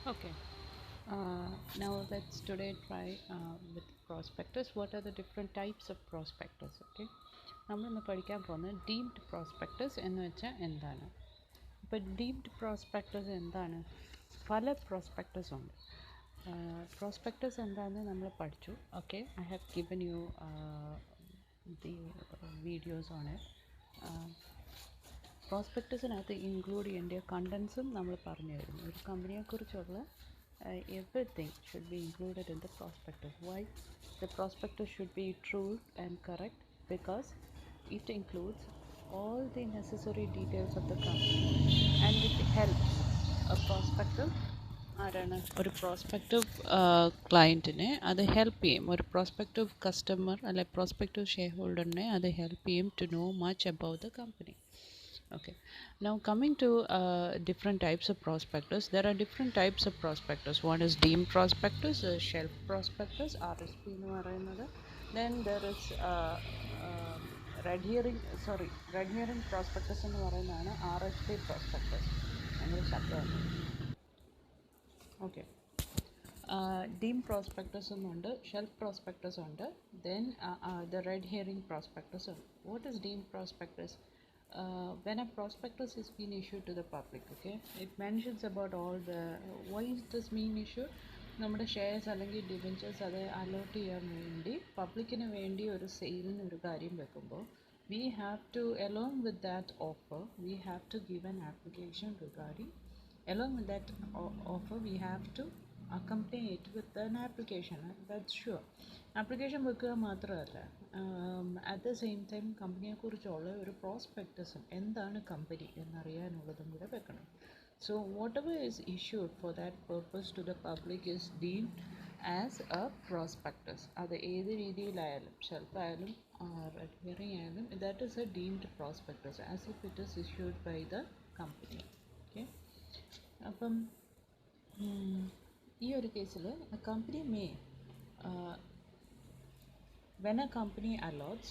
Okay. Now let's today try with prospectus. What are the different types of prospectus? Okay. നമ്മളിന്ന് പഠിക്കാൻ പോകുന്നത് deemed prospectus എന്ന് വെച്ചാൽ എന്താണ്. ഇപ്പോൾ ഡീംഡ് പ്രോസ്പെക്ടസ് എന്താണ്? പല പ്രോസ്പെക്ടസ് ഉണ്ട്. പ്രോസ്പെക്ടസ് എന്താണെന്ന് നമ്മൾ പഠിച്ചു. Okay, I have given you the videos on it. പ്രോസ്പെക്ടസിനകത്ത് ഇൻക്ലൂഡ് ചെയ്യേണ്ട കണ്ടൻസും നമ്മൾ പറഞ്ഞു തരുന്നു. ഒരു കമ്പനിയെക്കുറിച്ചുള്ള everything should be included in the prospectus. Why? The prospectus should be true and correct because it includes all the necessary details of the company and it helps a prospective ആരാണ് ഒരു prospective ക്ലയൻറ്റിനെ അത് help ചെയ്യും. ഒരു prospective customer അല്ലെ prospective ഷെയർ ഹോൾഡറിനെ അത് help ചെയ്യും to know much about the company. Okay, now coming to different types of prospectus, there are different types of prospectus. One is deemed prospectus, shelf prospectus, RSP എന്ന് പറയുന്നത്. Then there is red herring prospectus എന്ന് പറയുന്നതാണ് RSP prospectus. അങ്ങനെ ശബ്ദമാണ്. Okay. Deemed prospectus ഉണ്ട്, shelf prospectus ഉണ്ട്, then the red herring prospectus ഉണ്ട്. What is deemed prospectus? When a prospectus is being issued to the public, okay, it mentions about all the why is this being issued. നമ്മുടെ shares അല്ലെങ്കിൽ debentures അത് allot ചെയ്യാൻ വേണ്ടി പബ്ലിക്കിന് വേണ്ടി ഒരു സെയിലിന് ഒരു കാര്യം വെക്കുമ്പോൾ we have to, along with that offer, we have to give an application regarding, along with that offer we have to accompany it with an application. That's sure. Application വെക്കുക മാത്രമല്ല, അറ്റ് ദ സെയിം ടൈം കമ്പനിയെക്കുറിച്ചുള്ള ഒരു പ്രോസ്പെക്ടസും എന്താണ് company എന്നറിയാനുള്ളതും കൂടെ വെക്കണം. So whatever is issued for that purpose to the public is deemed as a prospectus. അത് ഏത് രീതിയിലായാലും, ഷെൽഫായാലും റെഡ് ഹിയറിംഗ് ആയാലും, that is a deemed prospectus as if it is issued by the company. Okay, അപ്പം ഈ ഒരു കേസിൽ company may when a company allots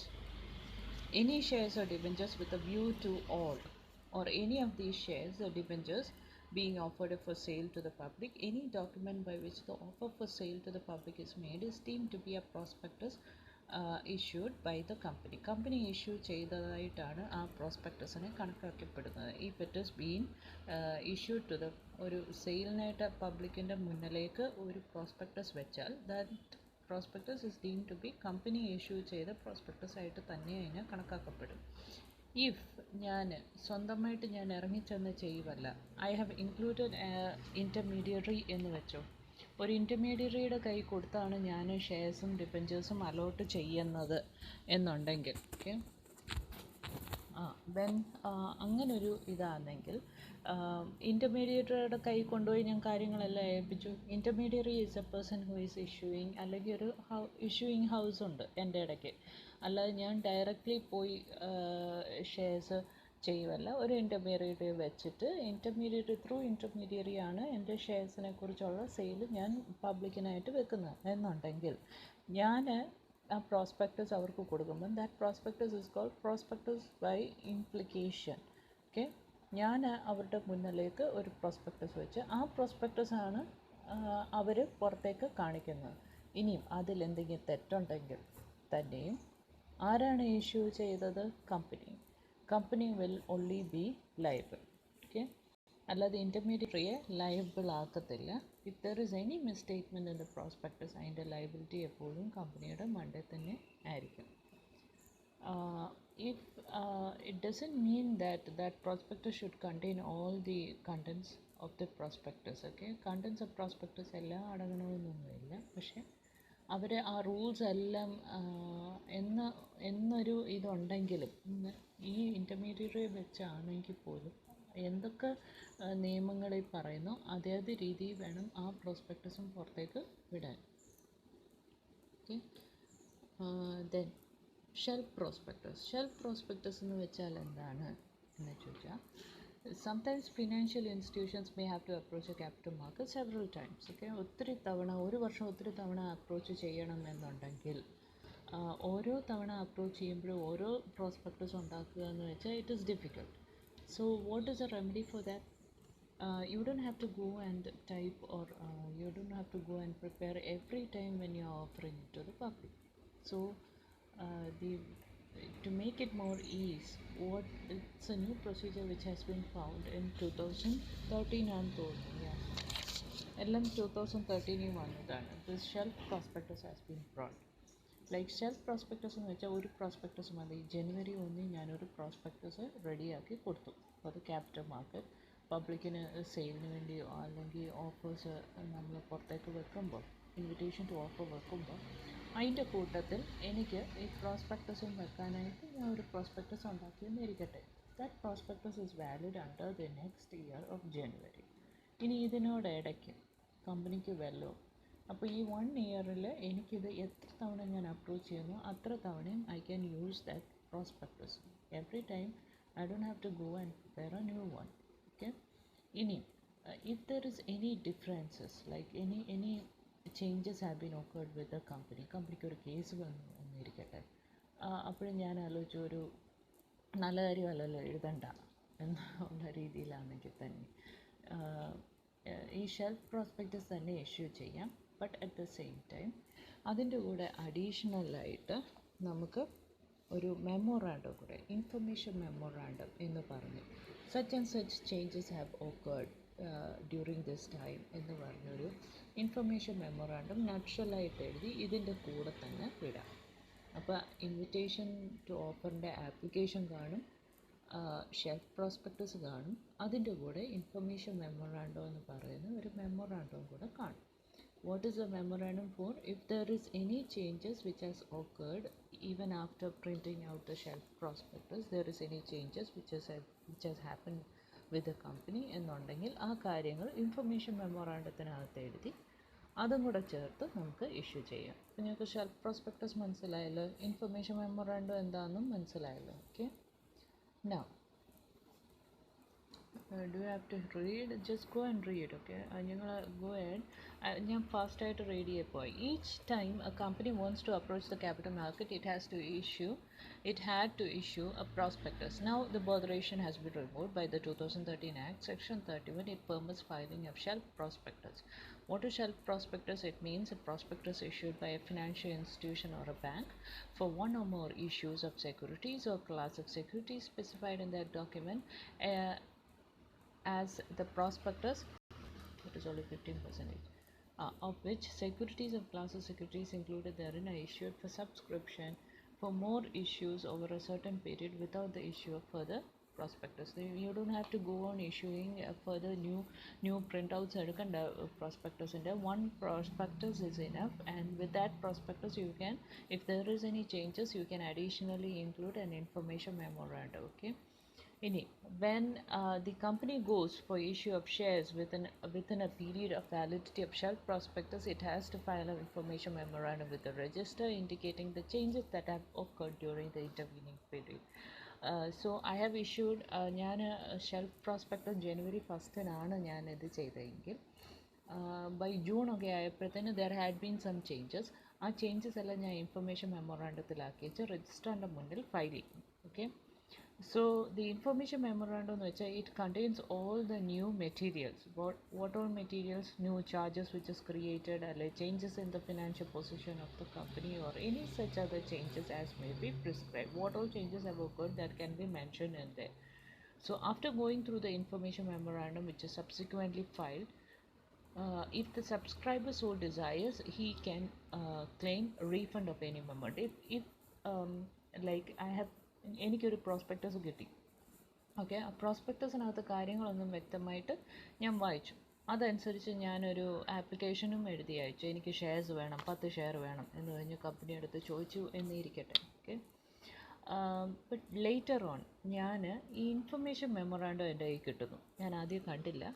any shares or debentures with a view to all or any of these shares or debentures being offered for sale to the public, any document by which the offer for sale to the public is made is deemed to be a prospectus issued by the company. Company issue ചെയ്തതായിട്ടാണ് ആ പ്രോസ്പെക്ടസിനെ കണക്കാക്കപ്പെടുന്നത്. If it is been issued to the ഒരു സെയിലിനായിട്ട് പബ്ലിക്കിൻ്റെ മുന്നിലേക്ക് ഒരു prospectus വെച്ചാൽ that prospectus is deemed to be company issue ചെയ്ത പ്രോസ്പെക്ടസ് ആയിട്ട് തന്നെ അതിനെ കണക്കാക്കപ്പെടും. ഇഫ് ഞാൻ സ്വന്തമായിട്ട് ഞാൻ ഇറങ്ങിച്ചെന്ന് ചെയ്യുവല്ല, ഐ ഹാവ് ഇൻക്ലൂഡഡ് ഇൻ്റർമീഡിയറി എന്ന് വെച്ചോ, ഒരു ഇൻ്റർമീഡിയറിയുടെ കൈ കൊടുത്താണ് ഞാൻ ഷെയർസും ഡിബെഞ്ചേഴ്സും അലോട്ട് ചെയ്യുന്നത് എന്നുണ്ടെങ്കിൽ, ഓക്കെ, ദെൻ അങ്ങനൊരു ഇതാണെങ്കിൽ ഇൻ്റർമീഡിയറ്ററിയുടെ കൈ കൊണ്ടുപോയി ഞാൻ കാര്യങ്ങളെല്ലാം ഏൽപ്പിച്ചു. Intermediary is A person who is issuing, അല്ലെങ്കിൽ ഒരു ഇഷ്യൂയിങ് ഹൗസ് ഉണ്ട് എൻ്റെ ഇടയ്ക്ക്. അല്ലാതെ ഞാൻ ഡയറക്റ്റ്ലി പോയി ഷെയർസ് ചെയ്യുമല്ല, ഒരു ഇൻ്റർമീഡിയറി വെച്ചിട്ട് ത്രൂ ഇൻ്റർമീഡിയറി ആണ് എൻ്റെ ഷെയർസിനെ കുറിച്ചുള്ള സെയിൽ ഞാൻ പബ്ലിക്കിനായിട്ട് വെക്കുന്നത് എന്നുണ്ടെങ്കിൽ ഞാൻ ആ പ്രോസ്പെക്ടസ് അവർക്ക് കൊടുക്കുമ്പം that prospectus is called prospectus by implication. Okay, ഞാൻ അവരുടെ മുന്നിലേക്ക് ഒരു പ്രോസ്പെക്ടസ് വെച്ച് ആ പ്രോസ്പെക്ടസ് ആണ് അവർ പുറത്തേക്ക് കാണിക്കുന്നത്. ഇനിയും അതിലെന്തെങ്കിലും തെറ്റുണ്ടെങ്കിൽ തന്നെയും ആരാണ് ഇഷ്യൂ ചെയ്തത്? Company will only be liable. Okay, അല്ലാതെ ഇൻ്റർമീഡിയറിയെ ലയബിൾ ആക്കത്തില്ല. If there is any misstatement in the prospectus, അതിൻ്റെ ലയബിലിറ്റി എപ്പോഴും കമ്പനിയുടെ മണ്ടേ തന്നെ ആയിരിക്കും. If it doesn't mean that prospectus should contain all the contents of the prospectus. Okay, contents of prospectus എല്ലാം അടങ്ങണമെന്നൊന്നുമില്ല, പക്ഷെ അവർ ആ റൂൾസ് എല്ലാം എന്നൊരു ഇതുണ്ടെങ്കിലും ഈ ഇൻ്റർമീഡിയറി വെച്ചാണെങ്കിൽ പോലും എന്തൊക്കെ നിയമങ്ങളിൽ പറയുന്നു അതേത് രീതിയിൽ വേണം ആ പ്രോസ്പെക്ടസും പുറത്തേക്ക് വിടാൻ. ഓക്കെ, ദെൻ ഷെൽഫ് പ്രോസ്പെക്ടസ് എന്ന് വെച്ചാൽ എന്താണ് എന്ന് ചോദിച്ചാൽ, sometimes financial institutions may have to approach a capital market several times. Okay, ഒരു വർഷം ഒത്തിരി തവണ അപ്രോച്ച് ചെയ്യണമെന്നുണ്ടെങ്കിൽ ഓരോ തവണ അപ്രോച്ച് ചെയ്യുമ്പോഴും ഓരോ പ്രോസ്പെക്ടസ് ഉണ്ടാക്കുക എന്ന് വെച്ചാൽ it is difficult. So what is A remedy for that? You don't have to go and type, or you don't have to go and prepare every time when you're offering it to the public. So the to make it more ease, what it's a new procedure which has been found in 2013 and തോന്നുന്നു. Yeah. എല്ലാം 2013 വന്നതാണ്. This shelf prospectus has been brought. Like shelf prospectus എന്ന് വെച്ചാൽ ഒരു prospectus മതി. ജനുവരി 1 ഞാനൊരു prospectus റെഡിയാക്കി കൊടുത്തു. അത് ക്യാപിറ്റൽ മാർക്കറ്റ് പബ്ലിക്കിന് സെയിലിന് വേണ്ടിയോ അല്ലെങ്കിൽ ഓഫേഴ്സ് നമ്മൾ പുറത്തേക്ക് വെക്കുമ്പോൾ, ഇൻവിറ്റേഷൻ ടു ഓഫർ വെക്കുമ്പോൾ അതിൻ്റെ കൂട്ടത്തിൽ എനിക്ക് ഈ പ്രോസ്പെക്ടസും വെക്കാനായിട്ട് ഞാൻ ഒരു പ്രോസ്പെക്ടസ് ഉണ്ടാക്കിയെന്ന് ഇരിക്കട്ടെ. That prospectus is valid under the next year of ജനുവരി. ഇനി ഇതിനോടിടയ്ക്ക് കമ്പനിക്ക് വെല്ലോ, അപ്പോൾ ഈ 1 ഇയറിൽ എനിക്കിത് എത്ര തവണ ഞാൻ അപ്രോച്ച് ചെയ്യുന്നു അത്ര തവണയും I can use that prospectus. Every time I don't have to go and prepare a new one. Okay. ഇനി if there is any differences like any changes have been occurred with the കമ്പനിക്ക് ഒരു case വന്നു എന്നിരിക്കട്ടെ. അപ്പോഴും ഞാൻ ആലോചിച്ചു ഒരു നല്ല കാര്യമല്ലല്ലോ എഴുതണ്ട എന്നുള്ള രീതിയിലാണെങ്കിൽ തന്നെ ഈ ഷെൽഫ് പ്രോസ്പെക്ടസ് തന്നെ ഇഷ്യൂ ചെയ്യാം. But at the same time അതിൻ്റെ കൂടെ അഡീഷണലായിട്ട് നമുക്ക് ഒരു മെമ്മോറാണ്ടം കൂടെ, ഇൻഫർമേഷൻ മെമ്മോറാണ്ടം എന്ന് പറഞ്ഞു, such and such changes have occurred during this time എന്ന് പറഞ്ഞൊരു ഇൻഫർമേഷൻ മെമ്മോറാണ്ടം നട്ഷലായിട്ട് എഴുതി ഇതിൻ്റെ കൂടെ തന്നെ വിടാം. അപ്പോൾ ഇൻവിറ്റേഷൻ ടു ഓഫറിൻ്റെ ആപ്ലിക്കേഷൻ കാണും, ഷെൽഫ് പ്രോസ്പെക്ടസ് കാണും, അതിൻ്റെ കൂടെ ഇൻഫർമേഷൻ മെമ്മോറാണ്ടം എന്ന് പറയുന്ന ഒരു മെമ്മോറാണ്ടവും കൂടെ കാണും. What is the memorandum for? If there is any changes which has occurred even after printing out the shelf prospectus, there is any changes which has happened with the company എന്നുണ്ടെങ്കിൽ ആ കാര്യങ്ങൾ information മെമ്മോറാണ്ടത്തിനകത്ത് എഴുതി അതും കൂടെ ചേർത്ത് നമുക്ക് issue ചെയ്യാം. അപ്പോൾ നിങ്ങൾക്ക് ഷെൽഫ് പ്രോസ്പെക്ടസ് മനസ്സിലായല്ലോ, ഇൻഫർമേഷൻ മെമ്മോറാണ്ടം എന്താണെന്നും മനസ്സിലായല്ലോ. Okay. Now do you have to read? Just go and read. Okay, go ahead. ഞാൻ ഫാസ്റ്റായിട്ട് read ചെയ്യപ്പോൾ each time a company wants to approach the capital market, it had to issue a prospectus. Now the botheration has been removed by the 2013 Act. Section 31, it permits filing of shelf prospectus. What is shelf prospectus? It means a prospectus issued by a financial institution or a bank for one or more issues of securities or class of securities specified in that document. As the prospectus, it is only 15%, of which securities of class of securities included therein are issued for subscription for more issues over a certain period without the issue of further prospectus. You don't have to go on issuing further new printouts edukanda prospectus in there. One prospectus is enough, and with that prospectus you can, if there is any changes, you can additionally include an information memorandum. Okay. When the company goes for issue of shares within a period of validity of shelf prospectus, it has to file an information memorandum with the register indicating the changes that have occurred during the intervening period. So I have issued ഞാൻ shelf prospectus January 1 ഞാൻ ഇത് ചെയ്തതെങ്കിൽ by June ഒക്കെ ആയപ്പോഴത്തേന് there had been some changes. ആ changes എല്ലാം ഞാൻ information മെമ്മോറാണ്ടത്തിലാക്കി വെച്ച് രജിസ്റ്ററിൻ്റെ മുന്നിൽ ഫയൽ ചെയ്യും. Okay. So the information memorandum എന്ന് വെച്ചാൽ it contains all the new materials. What all materials? New charges which is created, changes in the financial position of the company, or any such other changes as may be prescribed. What all changes have occurred that can be mentioned in there. So after going through the information memorandum which is subsequently filed, if the subscriber so desires, he can claim a refund of any amount. If like I have എനിക്കൊരു prospectus കിട്ടി. Okay. ആ പ്രോസ്പെക്ടസിനകത്ത് കാര്യങ്ങളൊന്നും വ്യക്തമായിട്ട് ഞാൻ വായിച്ചു. അതനുസരിച്ച് ഞാനൊരു ആപ്ലിക്കേഷനും എഴുതി അയച്ചു. എനിക്ക് ഷെയർസ് വേണം, 10 ഷെയർ വേണം എന്ന് പറഞ്ഞ് കമ്പനി അടുത്ത് ചോദിച്ചു എന്നിരിക്കട്ടെ. ഓക്കെ. ബട്ട് ലേറ്റർ ഓൺ ഞാൻ ഈ ഇൻഫർമേഷൻ മെമ്മോറാണ്ടം എൻ്റെ കയ്യിൽ കിട്ടുന്നു. ഞാൻ ആദ്യം കണ്ടില്ല,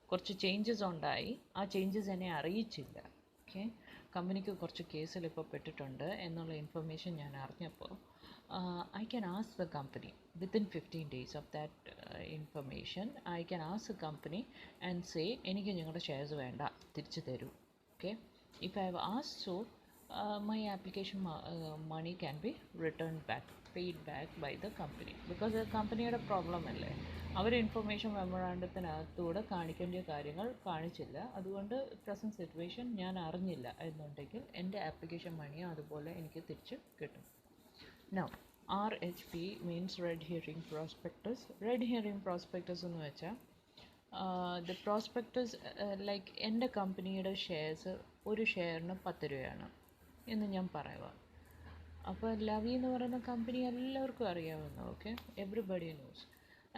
കുറച്ച് ചേഞ്ചസ് ഉണ്ടായി, ആ ചേഞ്ചസ് എന്നെ അറിയിച്ചില്ല. ഓക്കെ. കമ്പനിക്ക് കുറച്ച് കേസിൽ ഇപ്പോൾ പെട്ടിട്ടുണ്ട് എന്നുള്ള ഇൻഫർമേഷൻ ഞാൻ അറിഞ്ഞപ്പോൾ I can ask the company within 15 days of that information. I can ask the company and say എനിക്ക് നിങ്ങളുടെ ഷെയർസ് വേണ്ട, തിരിച്ചു തരൂ. Okay. If I have asked so, my application money can be returned back, paid back by the company, because the കമ്പനിയുടെ problem അല്ലേ. അവർ information മെമ്മറാണ്ടത്തിനകത്തൂടെ കാണിക്കേണ്ട കാര്യങ്ങൾ കാണിച്ചില്ല, അതുകൊണ്ട് പ്രസൻറ്റ് സിറ്റുവേഷൻ ഞാൻ അറിഞ്ഞില്ല എന്നുണ്ടെങ്കിൽ എൻ്റെ ആപ്ലിക്കേഷൻ മണിയും അതുപോലെ എനിക്ക് തിരിച്ച് കിട്ടും. Now, RHP means Red Herring Prospectus. Red Herring Prospectus എന്ന് വെച്ചാൽ ദ പ്രോസ്പെക്ടസ് ലൈക്ക് എൻ്റെ കമ്പനിയുടെ ഷെയർസ് ഒരു ഷെയറിന് 10 രൂപയാണ് എന്ന് ഞാൻ പറയുക. അപ്പോൾ ലവി എന്ന് പറയുന്ന കമ്പനി എല്ലാവർക്കും അറിയാവുന്ന, okay, everybody knows.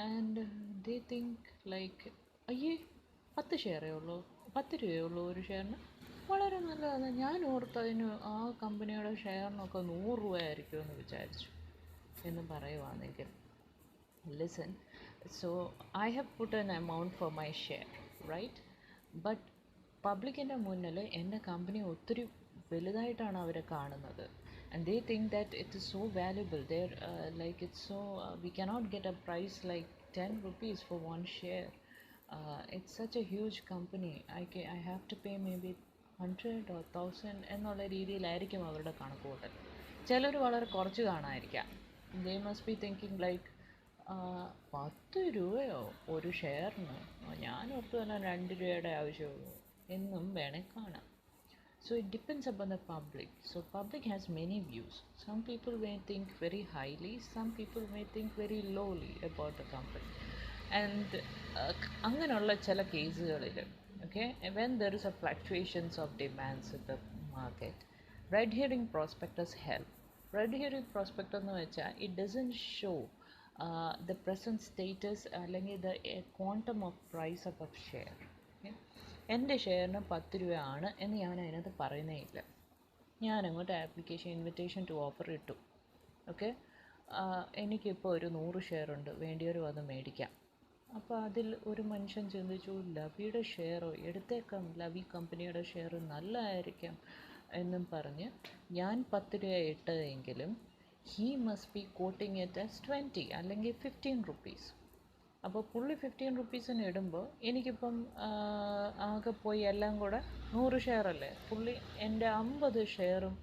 And they think like, അയ്യേ 10 ഷെയറേ ഉള്ളൂ, 10 രൂപയേ ഉള്ളൂ ഒരു ഷെയറിന്, വളരെ നല്ലതാണ്. ഞാൻ ഓർത്തതിന് ആ കമ്പനിയുടെ ഷെയറിനൊക്കെ 100 രൂപയായിരിക്കും എന്ന് വിചാരിച്ചു എന്ന് പറയുവാണെങ്കിൽ, listen, so I have put an amount for my share, right? But പബ്ലിക്കിൻ്റെ മുന്നിൽ എൻ്റെ കമ്പനി ഒത്തിരി വലുതായിട്ടാണ് അവർ കാണുന്നത്. And they think that it is so valuable. They're like it's so we cannot get a price like 10 rupees for one share. It's such a huge company. I have to pay maybe 100 or 1000 എന്നുള്ള രീതിയിലായിരിക്കും അവരുടെ കണക്കുകൂട്ടൽ. ചിലർ വളരെ കുറച്ച് കാണാതിരിക്കാം. They must be thinking like 10 രൂപയോ ഒരു ഷെയറിന്, ഞാൻ ഓർത്ത് തന്നെ 2 രൂപയുടെ ആവശ്യമുള്ളൂ എന്നും വേണേൽ കാണാം. So it depends upon the public. So public has many views. Some people may think very highly, some people may think very lowly about the company. And അങ്ങനെയുള്ള ചില കേസുകളിൽ, okay, when there is a fluctuations of demands in the market, red herring prospectus help. Red herring prospectus എന്ന് വെച്ചാൽ it doesn't show the present status അല്ലെങ്കിൽ the quantum of price of a share. എൻ്റെ ഷെയറിന് 10 രൂപയാണ് എന്ന് ഞാൻ അതിനകത്ത് പറയുന്നേ ഇല്ല. ഞാനങ്ങോട്ട് ആപ്ലിക്കേഷൻ ഇൻവിറ്റേഷൻ ടു ഓഫർ ഇട്ടു, ഓക്കെ, എനിക്കിപ്പോൾ ഒരു 100 ഷെയർ ഉണ്ട്, വേണ്ടിയൊരു വന്ന് മേടിക്കാം. അപ്പോൾ അതിൽ ഒരു മനുഷ്യൻ ചിന്തിച്ചു, ലവിയുടെ ഷെയറോ, എടുത്തേക്കാം, ലവി കമ്പനിയുടെ ഷെയർ നല്ലതായിരിക്കാം എന്നും പറഞ്ഞ് ഞാൻ 10 രൂപ ഇട്ടതെങ്കിലും he must be quoting it as 20 അല്ലെങ്കിൽ 15 റുപ്പീസ്. അപ്പോൾ പുള്ളി 15 റുപ്പീസിന് ഇടുമ്പോൾ എനിക്കിപ്പം ആകെ പോയി എല്ലാം കൂടെ 100 ഷെയർ അല്ലേ, പുള്ളി എൻ്റെ 50 ഷെയറും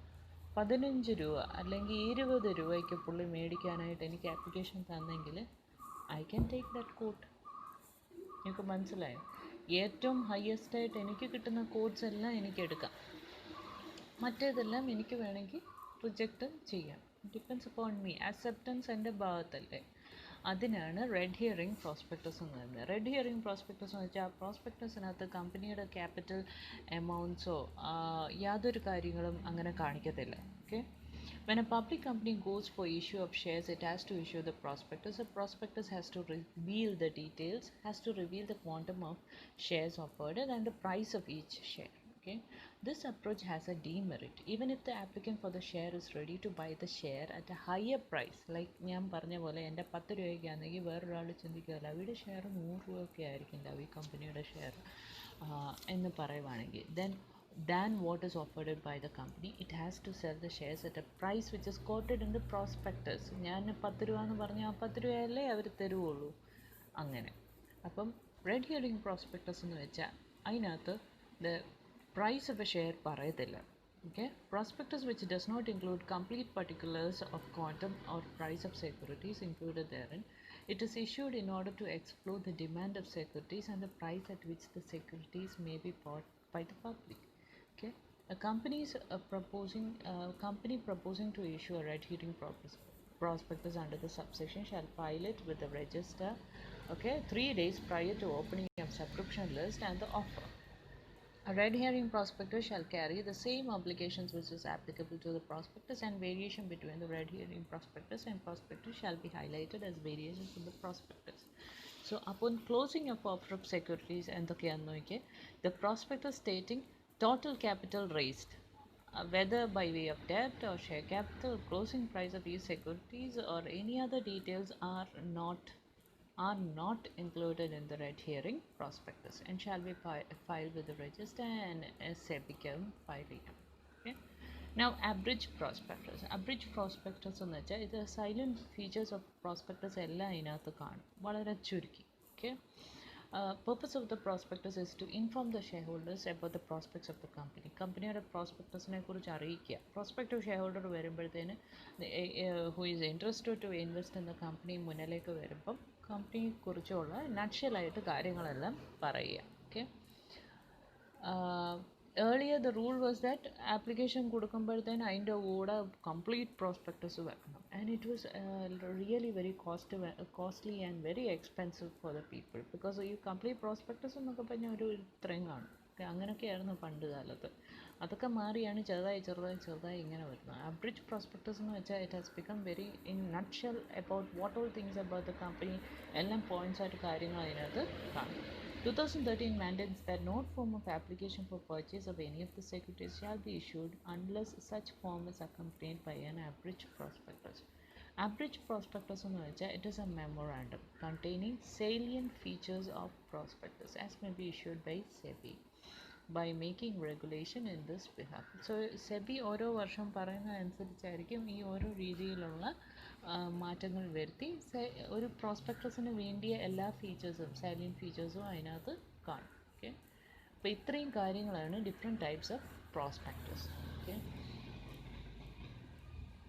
15 രൂപ അല്ലെങ്കിൽ 20 രൂപയ്ക്ക് പുള്ളി മേടിക്കാനായിട്ട് എനിക്ക് ആപ്ലിക്കേഷൻ തന്നെങ്കിൽ I can take that quote. എനിക്ക് മനസ്സിലായോ? ഏറ്റവും ഹയസ്റ്റായിട്ട് എനിക്ക് കിട്ടുന്ന കോട്ട്സ് എല്ലാം എനിക്ക് എടുക്കാം, മറ്റേതെല്ലാം എനിക്ക് വേണമെങ്കിൽ റിജക്റ്റ് ചെയ്യാം. Depends upon me. അക്സെപ്റ്റൻസ് എൻ്റെ ഭാഗത്തല്ലേ. അതിനാണ് റെഡ് ഹിയറിംഗ് പ്രോസ്പെക്ടസ് എന്ന് പറയുന്നത്. റെഡ് ഹിയറിംഗ് പ്രോസ്പെക്ടസ് എന്ന് വെച്ചാൽ ആ പ്രോസ്പെക്ടസിനകത്ത് കമ്പനിയുടെ ക്യാപിറ്റൽ എമൗണ്ട്സോ യാതൊരു കാര്യങ്ങളും അങ്ങനെ കാണിക്കത്തില്ല, okay. When a public company goes for issue of shares, it has to issue the prospectus. The prospectus has to reveal the details, has to reveal the quantum of shares offered and the price of each share. Okay, this approach has a demerit. Even if the applicant for the share is ready to buy the share at a higher price, like ഞാൻ പറഞ്ഞ പോലെ എൻ്റെ 10 രൂപയ്ക്കാണെങ്കിൽ വേറൊരാൾ ചിന്തിക്കുക ലവിയുടെ share 100 രൂപയൊക്കെ ആയിരിക്കും ലവി കമ്പനിയുടെ share എന്ന് പറയുവാണെങ്കിൽ, then than what is offered by the company, it has to sell the shares at a price which is quoted in the prospectus. ഞാൻ 10 രൂപ എന്ന് പറഞ്ഞാൽ ആ 10 രൂപയല്ലേ അവർ തരുവുള്ളൂ, അങ്ങനെ. അപ്പം റെഡ് ഹിയറിംഗ് പ്രോസ്പെക്ടസ് എന്ന് വെച്ചാൽ അതിനകത്ത് the price of a share പറയത്തില്ല, okay. Prospectus which does not include complete particulars of quantum or price of securities included therein, it is issued in order to explore the demand of securities and the price at which the securities may be bought by the public. Okay, a company proposing to issue a red herring prospectus under the subsection shall file it with the register, okay, 3 days prior to opening of subscription list and the offer. A red herring prospectus shall carry the same obligations which is applicable to the prospectus, and variation between the red herring prospectus and prospectus shall be highlighted as variations in the prospectus. So upon closing of offer of securities എന്തൊക്കെയാണെന്ന് നോക്കിയേ, the prospectus stating total capital raised, whether by way of debt or share capital, closing price of these securities or any other details are not included in the red herring prospectus and shall be filed with the register and SEBI file ചെയ്യാം. Okay. Now abridged prospectus. Abridged prospectus എന്ന് വെച്ചാൽ ഇത് silent features of prospectus എല്ലാം ഇതിനകത്ത് കാണും, വളരെ ചുരുക്കി, okay. Purpose of the prospectus is to inform the shareholders about the prospects of the company. കമ്പനിയുടെ പ്രോസ്പെക്ടസിനെ കുറിച്ച് അറിയിക്കുക. പ്രോസ്പെക്റ്റീവ് ഷെയർ ഹോൾഡർ വരുമ്പോഴത്തേന് who is interested to invest in the company മുന്നിലേക്ക് വരുമ്പം കമ്പനിയെ കുറിച്ചുള്ള നട്ഷലായിട്ട് കാര്യങ്ങളെല്ലാം പറയുക. Okay. Earlier the rule was that application കൊടുക്കുമ്പോഴത്തേന് അതിൻ്റെ കൂടെ കംപ്ലീറ്റ് പ്രോസ്പെക്ടസ് വെക്കണം. And it was really very costly and very expensive for the people. Because ഈ കംപ്ലീറ്റ് പ്രോസ്പെക്ടസ് എന്നൊക്കെ പറഞ്ഞാൽ ഒരു ഇത്രയും കാണും. അങ്ങനെയൊക്കെയായിരുന്നു പണ്ട് കാലത്ത്. അതൊക്കെ മാറിയാണ് ചെറുതായി ഇങ്ങനെ വരുന്നത്. അബ്രിഡ്ജ് പ്രോസ്പെക്ടസ് എന്ന് വെച്ചാൽ it has become very in nutshell about what all things about the company, എല്ലാം പോയിൻറ്റ്സ് ആയിട്ട് കാര്യങ്ങൾ അതിനകത്ത് കാണും. 2013 mandates that no form of application for purchase of any of the securities shall be issued unless such form is accompanied by an abridged prospectus. Abridged prospectus എന്ന് വെച്ചാൽ it is a memorandum containing salient features of prospectus as may be issued by SEBI by making regulation in this behalf. So SEBI ഓരോ വർഷം പറയുന്ന അനുസരിച്ചായിരിക്കും ഈ ഓരോ രീതിയിലുള്ള മാറ്റങ്ങൾ വരുത്തി ഒരു പ്രോസ്പെക്ടസിന് വേണ്ടിയ എല്ലാ ഫീച്ചേഴ്സും സാലിയൻറ്റ് ഫീച്ചേഴ്സും അതിനകത്ത് കാണും. ഓക്കെ. അപ്പോൾ ഇത്രയും കാര്യങ്ങളാണ് different types of prospectus. Okay.